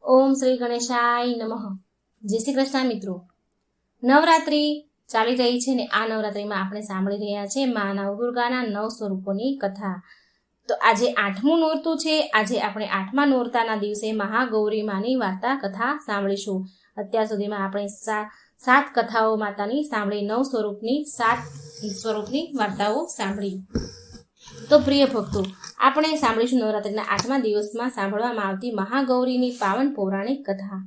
ઓમ શ્રી ગણેશાય નમઃ. જય શ્રી કૃષ્ણ મિત્રો. નવરાત્રિ ચાલી રહી છે ને આ નવરાત્રિમાં આપણે સાંભળી રહ્યા છે મા નવદુર્ગાના 9 સ્વરૂપોની કથા. તો આજે 8મું નોરતું છે. આજે આપણે 8મા નોરતાના દિવસે મહાગૌરી માની વાર્તા કથા સાંભળીશું. અત્યાર સુધીમાં આપણે 7 કથાઓ માતાની સાંભળી, 7 સ્વરૂપની વાર્તાઓ સાંભળી. તો પ્રિય ભક્તો, આપણે સાંભળીશું નવરાત્રિના 8મા દિવસમાં સાંભળવામાં આવતી મહાગૌરીની પાવન પૌરાણિક કથા.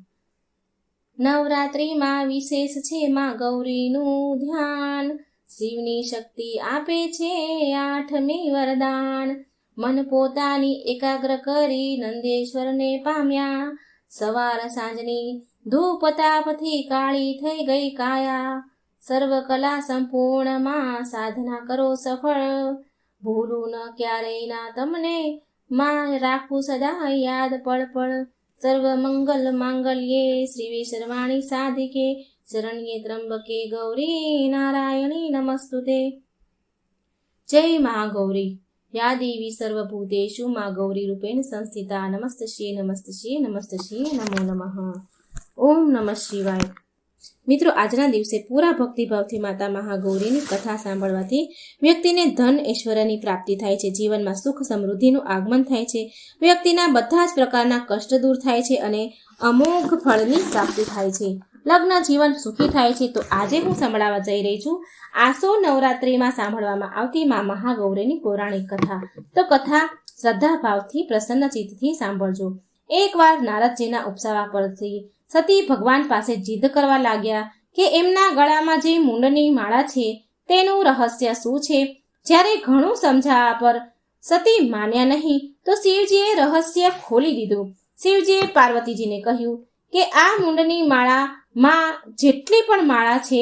નવરાત્રિમાં વિશેષ છે મા ગૌરીનું ધ્યાન, શિવની શક્તિ આપે છે 8મી વરદાન. મન પોતાની એકાગ્ર કરી નંદેશ્વરને પામ્યા, સવાર સાંજની ધૂપ તાપથી કાળી થઈ ગઈ કાયા. સર્વ કલા સંપૂર્ણમાં સાધના કરો સફળ, ભૂલું ન ક્યારેય ના તમને માં રાખું સદા યાદ પળ પળ. સર્વ મંગલ માંગલ્યે શ્રી સર્વાણી સાધિકે, શરણ્યે ત્રંબકે ગૌરી નારાયણી નમસ્તુતે. જય મહાગૌરી. યા દેવી સર્વભૂતેષુ મા ગૌરી રૂપેણ સંસ્થિતા. નમસ્તશ્રી નમસ્તશ્રી નમસ્તશ્રી નમો નમઃ. ઓમ નમઃ શિવાય. મિત્રો, આજના દિવસે પૂરા ભક્તિભાવથી માતા મહાગૌરીની કથા સાંભળવાથી વ્યક્તિને ધન ઐશ્વર્યની પ્રાપ્તિ થાય છે, જીવનમાં સુખ સમૃદ્ધિનું આગમન થાય છે, વ્યક્તિના બધા જ પ્રકારના કષ્ટ દૂર થાય છે અને અમોઘ ફળની પ્રાપ્તિ થાય છે, લગ્ન જીવન સુખી થાય છે. તો આજે હું સંભળાવવા જઈ રહી છું આસો નવરાત્રિમાં સાંભળવામાં આવતી મા મહાગૌરીની પૌરાણિક કથા. તો કથા શ્રદ્ધા ભાવથી પ્રસન્ન ચિત્તથી સાંભળજો. એકવાર નારદજીના ઉપસાવા પરથી સતી ભગવાન પાસે જીદ કરવા લાગ્યા કે એમના ગળામાં જે મૂંડની માળા છે તેનું રહસ્ય શું છે. જ્યારે ઘણું સમજાવવા પર સતી માન્યા નહીં તો શિવજીએ રહસ્ય ખોલી દીધું. શિવજીએ પાર્વતીજીને કહ્યું કે આ મૂંડની માળામાં જેટલી પણ માળા છે,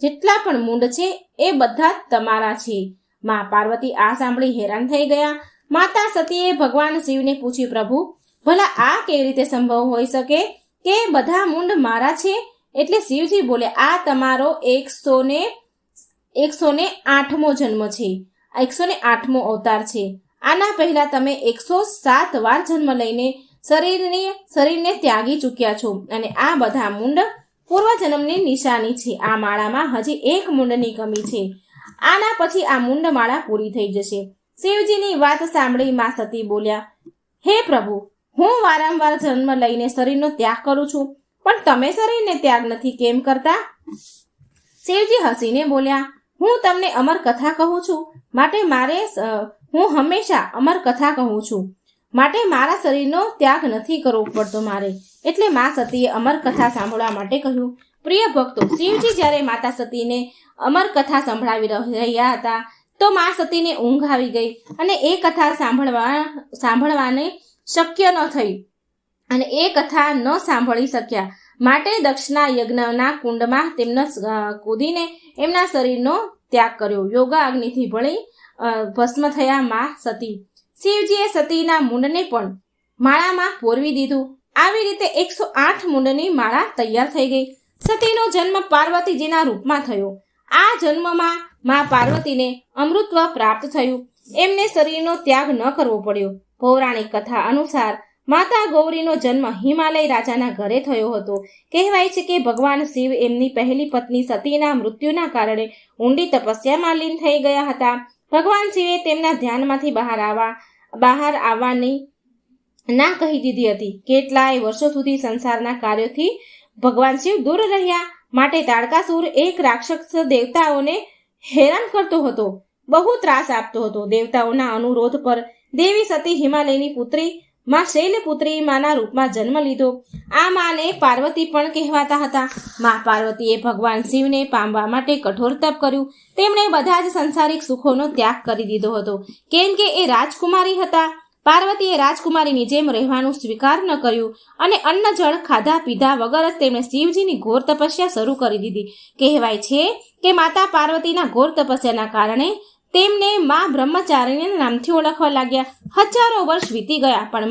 જેટલા પણ મૂંડ છે એ બધા તમારા છે. માં પાર્વતી આ સાંભળી હેરાન થઈ ગયા. માતા સતીએ ભગવાન શિવને પૂછ્યું, પ્રભુ, ભલા આ કેવી રીતે સંભવ હોઈ શકે કે બધા મૂંડ મારા છે? એટલે શિવજી બોલે, આ તમારો 108મો જન્મ છે, 108મો અવતાર છે. આના પહેલા તમે 107 વાર જન્મ લઈને શરીરને ત્યાગી ચૂક્યા છો અને આ બધા મૂંડ પૂર્વજન્મની નિશાની છે. આ માળામાં હજી એક મૂંડની કમી છે. આના પછી આ મૂંડ માળા પૂરી થઈ જશે. શિવજીની વાત સાંભળી મા સતી બોલ્યા, હે પ્રભુ, હું વારંવાર જન્મ લઈને શરીરનો ત્યાગ કરું છું, પણ તમે શરીરને ત્યાગ નથી કેમ કરતા? શિવજી હસીને બોલ્યા, હું તમને અમર કથા કહું છું, માટે હું હંમેશા અમર કથા કહું છું, માટે મારા શરીરનો ત્યાગ નથી કરવો પડતો મારે. એટલે મા સતીએ અમર કથા સાંભળવા માટે કહ્યું. પ્રિય ભક્તો, શિવજી જ્યારે માતા સતીને અમર કથા સંભળાવી રહ્યા હતા તો મા સતીને ઊંઘ આવી ગઈ અને એ કથા સાંભળવાને શક્ય ન થઈ અને એ કથા ન સાંભળી શક્યા. માટે દક્ષના યજ્ઞના કુંડમાં તેમને કૂદીને એમના શરીરનો ત્યાગ કર્યો. યોગા અગ્નિથી ભળી ભસ્મ થયા મા સતી. શિવજીએ સતીના મૂંડને પણ માળામાં પોરવી દીધું. આવી રીતે 108 મૂંડની માળા તૈયાર થઈ ગઈ. સતીનો જન્મ પાર્વતીજીના રૂપમાં થયો. આ જન્મમાં મા પાર્વતીને અમૃતત્વ પ્રાપ્ત થયું. એમને શરીરનો ત્યાગ ન કરવો પડ્યો. પૌરાણિક કથા અનુસાર માતા ગૌરીનો જન્મ હિમાલય રાજાના ઘરે થયો હતો. કહેવાય છે કે ભગવાન શિવ એમની પહેલી પત્ની સતીના મૃત્યુના કારણે ઊંડી તપસ્યામાં લીન થઈ ગયા હતા. ભગવાન શિવે તેમના ધ્યાનમાંથી બહાર આવવાની ના કહી દીધી હતી. કેટલાય વર્ષો સુધી સંસારના કાર્યોથી ભગવાન શિવ દૂર રહ્યા. માટે તાડકાસુર એક રાક્ષસ દેવતાઓને હેરાન કરતો હતો, બહુ ત્રાસ આપતો હતો. દેવતાઓના અનુરોધ પર દેવી સતી હિમાલયની પુત્રી માં શૈલપુત્રી માના રૂપમાં જન્મ લીધો. આ માને પાર્વતી પણ કહેવાતા હતા. મા પાર્વતીએ ભગવાન શિવને પામવા માટે કઠોર તપ કર્યું. તેમણે બધા જ સંસારિક સુખોનો ત્યાગ કરી દીધો હતો, કેમ કે એ રાજકુમારી હતા. પાર્વતીએ રાજકુમારીની જેમ રહેવાનું સ્વીકાર ન કર્યું અને અન્ન જળ ખાધા પીધા વગર જ તેમણે શિવજીની ઘોર તપસ્યા શરૂ કરી દીધી. કહેવાય છે કે માતા પાર્વતીના ઘોર તપસ્યાના કારણે તેમને મા બ્રહ્મચારિણીના નામથી ઓળખવા લાગ્યા. હજારો વર્ષ વીતી ગયા પણ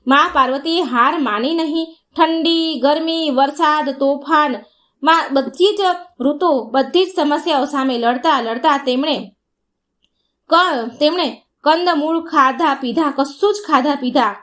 મા પાર્વતીએ હાર માની નહીં. ઠંડી, ગરમી, વરસાદ, તોફાન, બધી જ ઋતુ, બધી જ સમસ્યાઓ સામે લડતા તેમણે કંદમૂળ ખાધા પીધા, કશું જ ખાધા પીધા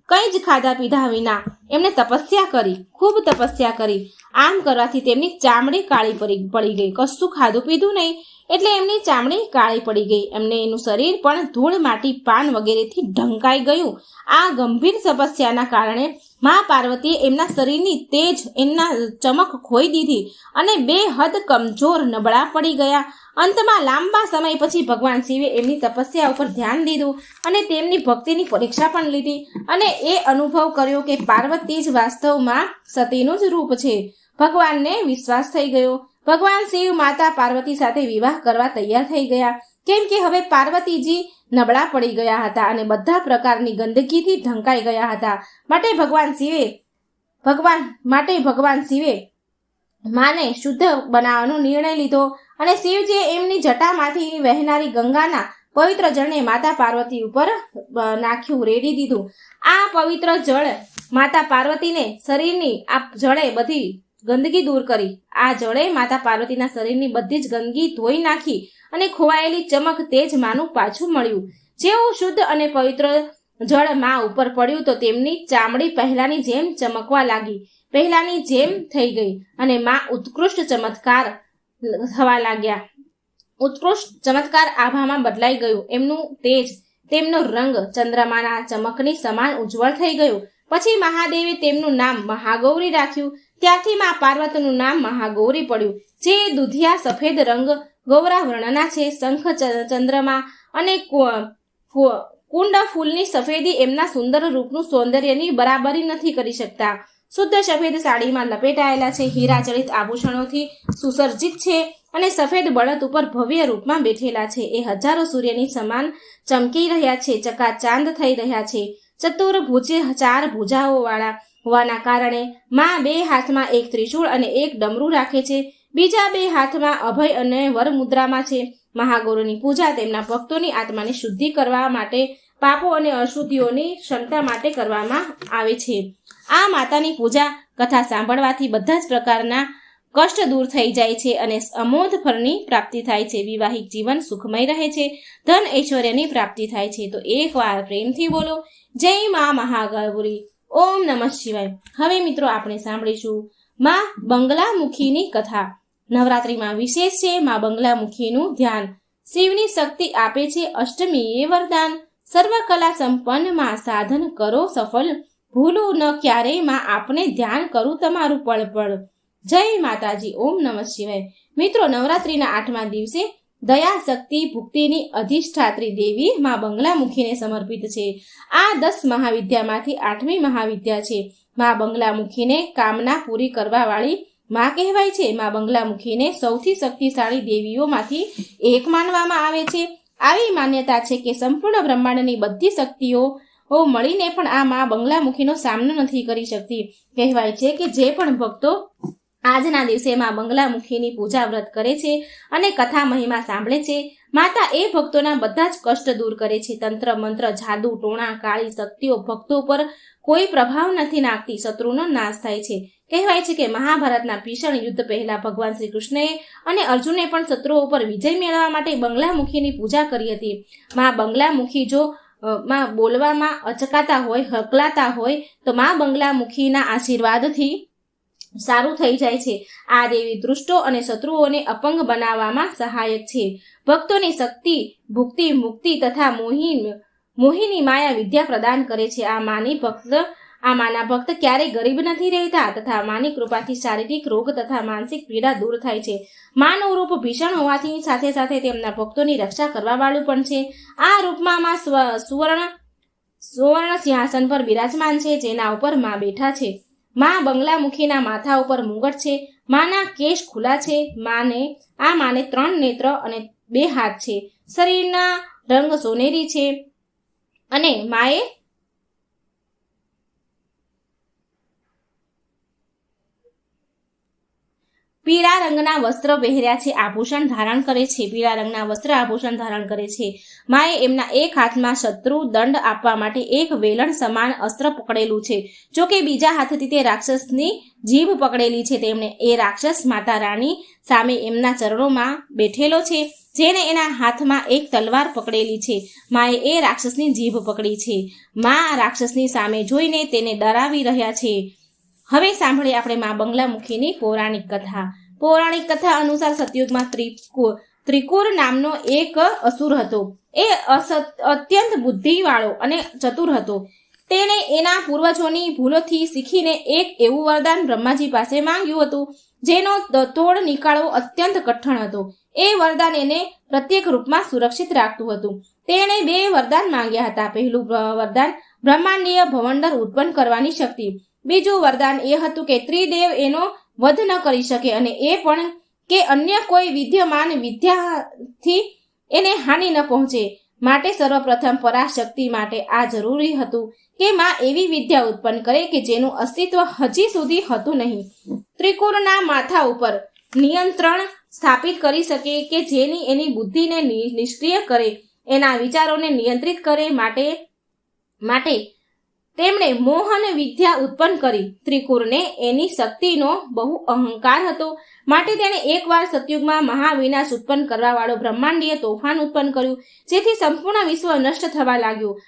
કંઈ જ ખાધા પીધા વિના એમણે તપસ્યા કરી, ખૂબ તપસ્યા કરી. આમ કરવાથી તેમની ચામડી કાળી પડી ગઈ. કશું ખાધું પીધું નહીં એટલે એમની ચામડી કાળી પડી ગઈ. એમને એનું શરીર પણ ધૂળ, માટી, પાન વગેરેથી ઢંકાઈ ગયું. આ ગંભીર તપસ્યાના કારણે મા પાર્વતીએ એમના શરીરની તેજ, એમના ચમક ખોઈ દીધી અને બેહદ કમજોર, નબળા પડી ગયા. અંતમાં લાંબા સમય પછી ભગવાન શિવે એમની તપસ્યા ઉપર ધ્યાન દીધું અને તેમની ભક્તિની પરીક્ષા પણ લીધી અને એ અનુભવ કર્યો કે પાર્વતી જ વાસ્તવમાં સતીનું જ રૂપ છે. ભગવાનને વિશ્વાસ થઈ ગયો. ભગવાન શિવ માતા પાર્વતી સાથે વિવાહ કરવા તૈયાર થઈ ગયા, કેમ કે હવે પાર્વતીજી નબળા પડી ગયા હતા અને બધા પ્રકારની ગંદકીથી ઢંકાઈ ગયા હતા. માટે ભગવાન શિવે માને શુદ્ધ બનાવવાનો નિર્ણય લીધો અને શિવજીએ એમની જટામાંથી વહેનારી ગંગાના પવિત્ર જળને માતા પાર્વતી ઉપર નાખ્યું, રેડી દીધું. આ પવિત્ર જળ માતા પાર્વતીને શરીરની આ જળે બધી ગંદકી દૂર કરી. આ જળે માતા પાર્વતીના શરીરની બધી જ ગંદકી ધોઈ નાખી અને ખોવાયેલી ચમક તેજ માનું પાછું મળ્યું. જેવું શુદ્ધ અને પવિત્ર જળ મા ઉપર પડ્યું તો તેમની ચામડી પહેલાની જેમ ચમકવા લાગી, પહેલાની જેમ થઈ ગઈ અને મા ઉત્કૃષ્ટ ચમત્કાર થવા લાગ્યા. ઉત્કૃષ્ટ ચમત્કાર આભામાં બદલાઈ ગયું. એમનું તેજ, તેમનો રંગ ચંદ્રમાના ચમકની સમાન ઉજ્જવળ થઈ ગયું. પછી મહાદેવે તેમનું નામ મહાગૌરી રાખ્યું. ત્યારથી મા પાર્વતીનું નામ મહાગૌરી પડ્યું, જે દુધિયા સફેદ રંગ ગૌરા વર્ણના છે. શંખ, ચંદ્રમા અને કુંડ ફૂલની સફેદી એમના સુંદર રૂપનું સૌંદર્યની બરાબરી નથી કરી શકતા. શુદ્ધ સફેદ સાડીમાં લપેટાયેલા છે, હીરાજડિત આભૂષણોથી સુસજ્જિત છે અને સફેદ બળદ ઉપર ભવ્ય રૂપમાં બેઠેલા છે. એ હજારો સૂર્યની સમાન ચમકી રહ્યા છે, ચકાચાંદ થઈ રહ્યા છે. ચતુર્ભુજે 4 ભુજાઓ વાળા હોવાના કારણે મા 2 હાથમાં એક ત્રિશૂળ અને એક ડમરું રાખે છે. બીજા 2 હાથમાં અભય અને વર મુદ્રામાં છે. મહાગૌરીની પૂજા તેમના ભક્તોની આત્માની શુદ્ધિ કરવા માટે, પાપો અને અશુદ્ધિઓની ક્ષમતા માટે કરવામાં આવે છે. આ માતાની પૂજા કથા સાંભળવાથી બધા જ પ્રકારના કષ્ટ દૂર થઈ જાય છે અને અમોઘ ફળની પ્રાપ્તિ થાય છે. વિવાહિક જીવન સુખમય રહે છે, ધન ઐશ્વર્યની પ્રાપ્તિ થાય છે. તો એકવાર પ્રેમથી બોલો જય મા મહાગૌરી. ઓમ નમઃ શિવાય. હવે મિત્રો આપણે સાંભળીશું મા બંગલામુખીની કથા. નવરાત્રિમાં વિશેષ છે મા બંગલામુખીનું ધ્યાન. શિવની શક્તિ આપે છે અષ્ટમીએ વરદાન. સર્વકલા સંપન્ન માં સાધન કરો સફળ. ભૂલું ન ક્યારેય માં આપને ધ્યાન કરું તમારું પળ પળ. જય માતાજી. ઓમ નમઃ શિવાય. મિત્રો, નવરાત્રિના 8મા દિવસે દયા, શક્તિ, ભુક્તિની અધિષ્ઠાત્રી દેવી મા બંગલામુખીને સમર્પિત છે. આ 10 મહાવિદ્યામાંથી 8મી મહાવિદ્યા છે. મા બંગલામુખીને કામના પૂરી કરવા વાળી મા કહેવાય છે. મા બંગલામુખીને સૌથી શક્તિશાળી દેવીઓમાંથી એક માનવામાં આવે છે. આવી માન્યતા છે કે સંપૂર્ણ બ્રહ્માંડની બધી શક્તિઓ મળીને પણ આ મા બંગલામુખીનો સામનો નથી કરી શકતી. કહેવાય છે કે જે પણ ભક્તો આજના દિવસે મા બંગલામુખીની પૂજા વ્રત કરે છે અને કથા મહિમા સાંભળે છે, માતા એ ભક્તોના બધા જ કષ્ટ દૂર કરે છે. તંત્ર, મંત્ર, જાદુ, ટોણા, કાળી શક્તિઓ ભક્તો પર કોઈ પ્રભાવ નથી નાખતી. શત્રુનો નાશ થાય છે. કહેવાય છે કે મહાભારતના ભીષણ યુદ્ધ પહેલા ભગવાન શ્રી કૃષ્ણએ અને અર્જુને પણ શત્રુઓ પર વિજય મેળવવા માટે બંગલામુખીની પૂજા કરી હતી. મા બંગલામુખી જો માં બોલવામાં અચકાતા હોય, હકલાતા હોય તો મા બંગલામુખીના આશીર્વાદથી સારું થઈ જાય છે. આ દેવી દુષ્ટો અને શત્રુઓને અપંગ બનાવવામાં સહાયક છે. ભક્તોની શક્તિ, ભુક્તિ, મુક્તિ તથા મોહિની માયા વિદ્યા પ્રદાન કરે છે. આ માના ભક્ત ક્યારેય ગરીબ નથી રહેતા તથા માની કૃપાથી શારીરિક રોગ તથા માનસિક પીડા દૂર થાય છે. માનું રૂપ ભીષણ હોવાથી સાથે સાથે તેમના ભક્તોની રક્ષા કરવા વાળું પણ છે. આ રૂપમાં માં સુવર્ણ સિંહાસન પર બિરાજમાન છે, જેના ઉપર માં બેઠા છે. મા બંગલામુખીના માથા ઉપર મુગટ છે. માના કેશ ખુલ્લા છે. માને 3 નેત્ર અને 2 હાથ છે. શરીરના રંગ સોનેરી છે અને માએ પીળા રંગના વસ્ત્ર પહેર્યા છે, આભૂષણ ધારણ કરે છે, પીળા રંગના વસ્ત્ર આભૂષણ ધારણ કરે છે. માએ એમના એક હાથમાં શત્રુ દંડ આપવા માટે એક વેલણ સમાન અસ્ત્ર પકડેલું છે, જો કે બીજા હાથથી તે રાક્ષસની જીભ પકડેલી છે. તેમણે એ રાક્ષસ માતા રાણી સામે એમના ચરણોમાં બેઠેલો છે, જેને એના હાથમાં એક તલવાર પકડેલી છે. માએ એ રાક્ષસની જીભ પકડી છે. મા રાક્ષસની સામે જોઈને તેને ડરાવી રહ્યા છે. હવે સાંભળીએ આપણે મા બંગલામુખીની પૌરાણિક કથા. પૌરાણિક કથા અનુસાર સતયુગમાં ત્રિકુર નામનો એક અસુર હતો. એ અત્યંત બુદ્ધિવાળો અને ચતુર હતો. તેણે એના પૂર્વજોની ભૂલોથી શીખીને એક એવું વરદાન બ્રહ્માજી પાસે માંગ્યું હતું, જેનો તોડ નીકાળવો અત્યંત કઠણ હતો. એ વરદાન એને પ્રત્યેક રૂપમાં સુરક્ષિત રાખતું હતું. તેણે 2 વરદાન માંગ્યા હતા. પહેલું વરદાન બ્રહ્માંડીય ભવંડર ઉત્પન્ન કરવાની શક્તિ. બીજું વરદાન એ હતું કે ત્રિદેવ એનો વધ ન કરી શકે, અને એ પણ કે અન્ય કોઈ વિદ્યમાન વિદ્યાથી એને હાનિ ન પહોંચે. માટે સર્વપ્રથમ પરાશક્તિ માટે આ જરૂરી હતું કે માં એવી વિદ્યા ઉત્પન્ન કરે કે જેનું અસ્તિત્વ હજી સુધી હતું નહીં. ત્રિકુરના માથા ઉપર નિયંત્રણ સ્થાપિત કરી શકે કે જેની એની બુદ્ધિને નિષ્ક્રિય કરે, એના વિચારોને નિયંત્રિત કરે. માટે તેમણે મોહન વિદ્યા ઉત્પન્ન કરી. ત્રિકુરને એની શક્તિનો બહુ અહંકાર હતો, માટે તેણે એકવાર સતયુગમાં મહાવિનાશ ઉત્પન્ન કરવા વાળો બ્રહ્માંડીય તોફાન ઉત્પન્ન કર્યું, જેથી સંપૂર્ણ વિશ્વ નષ્ટ થવા લાગ્યું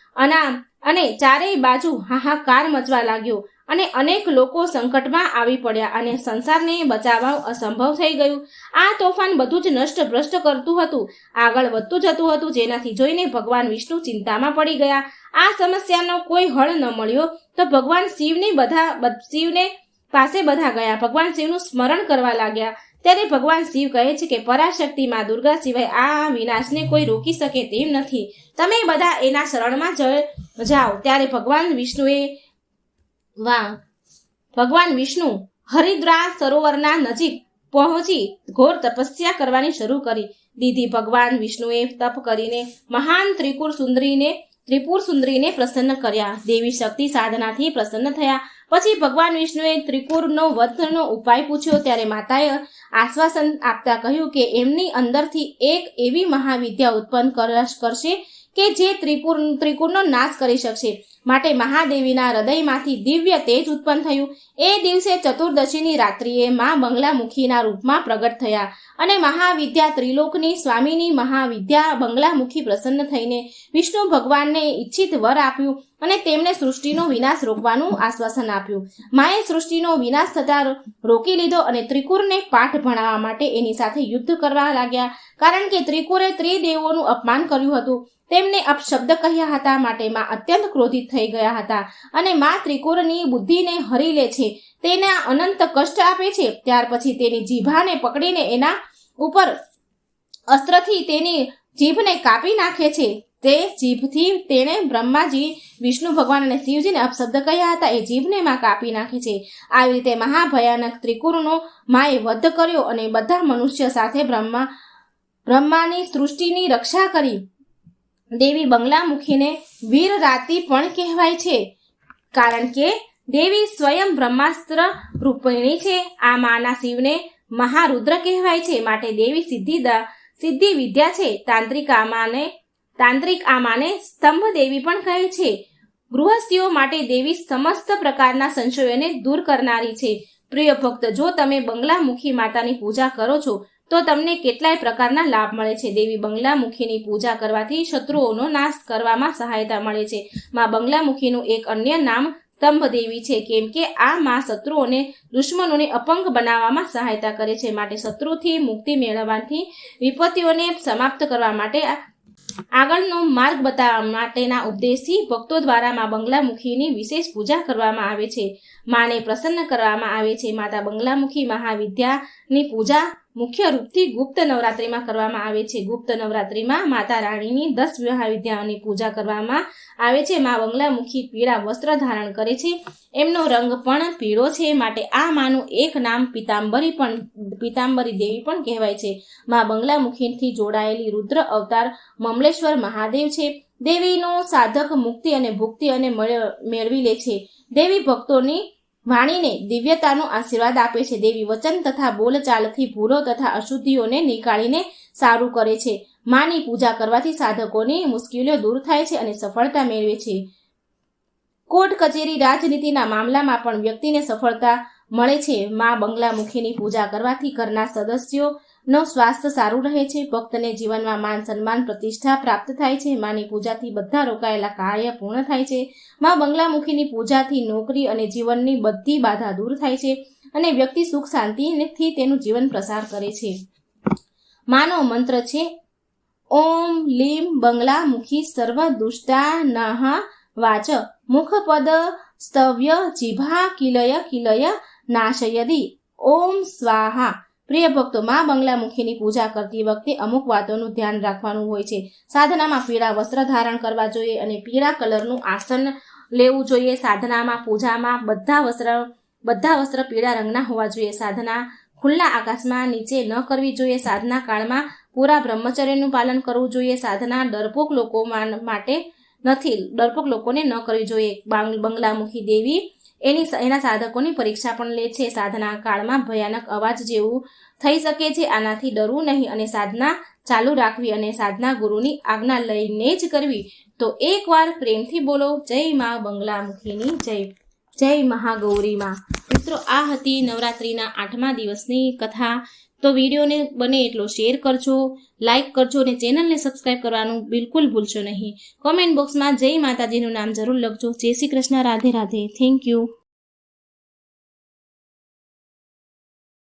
અને ચારેય બાજુ હાહાકાર મચવા લાગ્યો, અને અનેક લોકો સંકટમાં આવી પડ્યા અને સંસારને બચાવવા અસંભવ થઈ ગયું. આ તોફાન બધું જ નષ્ટ ભ્રષ્ટ કરતું હતું, આગળ વધતું જતું હતું, જેનાથી જોઈને ભગવાન વિષ્ણુ ચિંતામાં પડી ગયા. આ સમસ્યાનો કોઈ હળ ન મળ્યો તો ભગવાન શિવને પાસે બધા ગયા. ભગવાન શિવનું સ્મરણ કરવા લાગ્યા. ત્યારે ભગવાન શિવ કહે છે કે પરાશક્તિ માં દુર્ગા સિવાય આ વિનાશને કોઈ રોકી શકે તેમ નથી. તમે બધા એના શરણમાં જાઓ. ત્યારે ભગવાન વિષ્ણુ હરિદ્વાર સરોવરના નજીક પહોંચી ઘોર તપસ્યા કરવાની શરૂ કરી દીધી. ભગવાન વિષ્ણુએ તપ કરીને મહાન ત્રિપુર સુંદરીને પ્રસન્ન કર્યા. દેવી શક્તિ સાધનાથી પ્રસન્ન થયા. પછી ભગવાન વિષ્ણુએ ત્રિપુરનો વધનો ઉપાય પૂછ્યો. ત્યારે માતાએ આશ્વાસન આપતા કહ્યું કે એમની અંદરથી એક એવી મહાવિદ્યા ઉત્પન્ન કરશે કે જે ત્રિપુરનો નાશ કરી શકશે. માટે મહાદેવીના હૃદયમાંથી દિવ્ય તેજ ઉત્પન્ન થયું. એ દિવસે ચતુર્દશીની રાત્રિએ મા બંગલામુખીના રૂપમાં પ્રગટ થયા અને મહાવિદ્યા ત્રિલોકની સ્વામીની મહાવિદ્યા બંગલામુખી પ્રસન્ન થઈને વિષ્ણુ ભગવાનને ઈચ્છિત વર આપ્યું અને તેમને સૃષ્ટિનો વિનાશ રોકવાનું આશ્વાસન આપ્યું. માએ સૃષ્ટિનો વિનાશ થતા રોકી લીધો અને ત્રિકુરને પાઠ ભણાવવા માટે એની સાથે યુદ્ધ કરવા લાગ્યા. કારણ કે ત્રિકુરે ત્રિદેવોનું અપમાન કર્યું હતું, તેમને અપશબ્દ કહ્યા હતા. માટે માં અત્યંત ક્રોધિત થઈ ગયા હતા અને માં ત્રિકુરની બુદ્ધિને હરી લે છે, તેને અનંત કષ્ટ આપે છે. ત્યાર પછી તેની જીભાને પકડીને એના ઉપર અસ્ત્રથી તેની જીભને કાપી નાખે છે. તે જીભથી તેણે બ્રહ્માજી, વિષ્ણુ ભગવાન અને શિવજીને અપશબ્દ કહ્યા હતા એ જીભને માં કાપી નાખે છે. આવી રીતે મહાભયાનક ત્રિકુરનો માએ વધ કર્યો અને બધા મનુષ્ય સાથે બ્રહ્માની સૃષ્ટિની રક્ષા કરી. દેવી બંગલામુખીને વીરરાતી પણ કહેવાય છે, કારણ કે દેવી સ્વયં બ્રહ્માસ્ત્ર રૂપિણી છે. આ માના શિવને મહારુદ્ર કહેવાય છે. માટે દેવી સિદ્ધિ વિદ્યા છે. તાંત્રિક આમાને સ્તંભ દેવી પણ કહે છે. ગૃહસ્થીઓ માટે દેવી સમસ્ત પ્રકારના સંશયોને દૂર કરનારી છે. પ્રિય ભક્ત, જો તમે બંગલામુખી માતાની પૂજા કરો છો તો તમને કેટલાય પ્રકારના લાભ મળે છે. દેવી બંગલામુખીની પૂજા કરવાથી શત્રુઓનો નાશ કરવામાં સહાયતા મળે છે. માં બંગલામુખીનું એક અન્ય નામ સ્તંભ દેવી છે, કેમ કે આ માં શત્રુઓને, દુશ્મનોને અપંગ બનાવવામાં સહાયતા કરે છે. માટે શત્રુથી મુક્તિ મેળવવાથી વિપત્તિઓને સમાપ્ત કરવા માટે આગળનો માર્ગ બતાવવા માટેના ઉદ્દેશથી ભક્તો દ્વારા માં બંગલામુખીની વિશેષ પૂજા કરવામાં આવે છે. માને પ્રસન્ન કરવામાં આવે છે. માતા બંગલામુખી મહાવિદ્યાની પૂજા મુખ્ય રૂપથી ગુપ્ત નવરાત્રિમાં કરવામાં આવે છે. ગુપ્ત નવરાત્રિમાં માતા રાણીની 10 મહાવિદ્યાઓની પૂજા કરવામાં આવે છે. મા બંગલામુખી પીળા વસ્ત્ર ધારણ કરે છે. એમનો રંગ પણ પીળો છે. માટે આ માનું એક નામ પીતાંબરી દેવી પણ કહેવાય છે. મા બંગલામુખીથી જોડાયેલી રુદ્ર અવતાર મમલેશ્વર મહાદેવ છે. દેવીનો સાધક મુક્તિ અને ભુક્તિ અને મેળવી લે છે. દેવી ભક્તોની વાણીને દિવ્યતાનો આશીર્વાદ આપે છે. દેવી વચન તથા બોલચાલથી ભૂલો તથા અશુદ્ધિઓને નીકાળીને સારું કરે છે. માની પૂજા કરવાથી સાધકોની મુશ્કેલીઓ દૂર થાય છે અને સફળતા મેળવે છે. કોર્ટ કચેરી રાજનીતિના મામલામાં પણ વ્યક્તિને સફળતા મળે છે. મા બંગલામુખીની પૂજા કરવાથી ઘરના સદસ્યોનો સ્વાસ્થ્ય સારું રહે છે. ભક્તને જીવનમાં માન સન્માન પ્રતિષ્ઠા પ્રાપ્ત થાય છે. માની પૂજાથી બધા રોકાયેલા કાર્ય પૂર્ણ થાય છે. મા બંગલામુખીની પૂજાથી નોકરી અને જીવનની બધી બાધા દૂર થાય છે અને વ્યક્તિ સુખ શાંતિથી તેનું જીવન પ્રસાર કરે છે. માનો મંત્ર છે ઓમ લીમ બંગલામુખી સર્વ દુષ્ટાનાહ વાચ મુખપદ સ્તવ્ય જીભા કિલય કિલય નાશયદી ઓમ સ્વાહા. પ્રિય ભક્તો, મા બંગલામુખીની પૂજા કરતી વખતે અમુક વાતોનું ધ્યાન રાખવાનું હોય છે. સાધનામાં પીળા વસ્ત્ર ધારણ કરવા જોઈએ અને પીળા કલરનું આસન લેવું જોઈએ. સાધનામાં પૂજામાં બધા વસ્ત્ર પીળા રંગના હોવા જોઈએ. સાધના ખુલ્લા આકાશમાં નીચે ન કરવી જોઈએ. સાધના કાળમાં પૂરા બ્રહ્મચર્યનું પાલન કરવું જોઈએ. સાધના ડરપોક લોકો માટે નથી, ડરપોક લોકોને ન કરવી જોઈએ. બંગલામુખી દેવી એના સાધકોની પરીક્ષા પણ લે છે. સાધના કાળમાં ભયાનક અવાજ જેવું થઈ શકે છે. આનાથી ડરવું નહીં અને સાધના ચાલુ રાખવી અને સાધના ગુરુની આજ્ઞા લઈને જ કરવી. તો એકવાર પ્રેમથી બોલો જય મા બંગલામુખીની જય. જય મહાગૌરીમાં. મિત્રો, આ હતી નવરાત્રિના 8મા દિવસની કથા. તો વિડીયોને બને એટલો શેર કરજો, લાઇક કરજો અને ચેનલને સબસ્ક્રાઇબ કરવાનું બિલકુલ ભૂલશો નહીં. કોમેન્ટ બોક્સમાં જય માતાજીનું નામ જરૂર લખજો. જય શ્રી કૃષ્ણ. રાધે રાધે. Thank you.